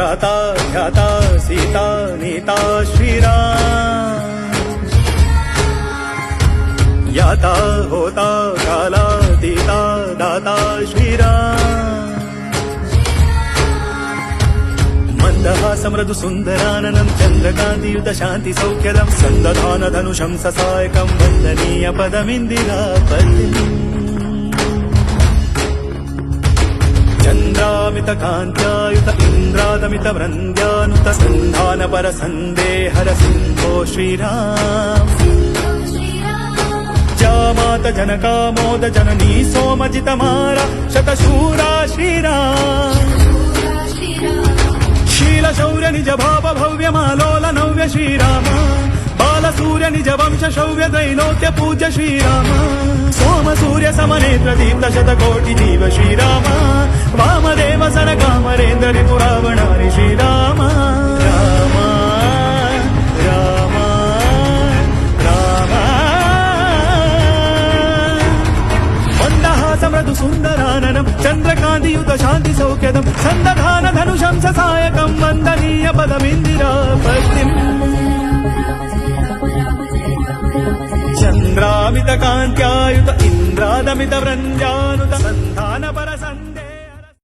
त्राता ध्याता सीता नीता श्रीराम याता होता कालातीता दाता श्रीराम मंदहासमृदु सुन्दराननं चन्द्रकान्तियुत शान्ति सौख्यदं सन्दधान धनुषं ससायकं वन्दनीय पदमिन्दिरापतिम् चन्द्रामित कान्त्यायुत इन्द्रादमित वृन्द्यानुत सन्धान पर सन्देहर सिन्धो श्रीराम जामात जनकामोद जननी सोमजितमारा शतशूरा श्रीराम शील शौर्य निज भाव भव्य मालोल नव्य श्रीराम बाल सूर्य निज वंश शौर्य त्रैलोक्य पूज्य श्रीराम सोम सूर्य समनेत्र दीप्त शतकोटि जीव श्रीराम वामदेव सन कामरेन्द्र रिपुरावणारि श्रीराम राम राम राम मंदहासमृदु सुन्दराननं चन्द्रकान्तियुत शान्ति सौख्यदं सन्दधान धनुषं ससायकं वन्दनीय पदमिन्दिरापतिम् चन्द्रामित कान्त्यायुत इन्द्रादमित वृन्द्यानुत सन्धान पर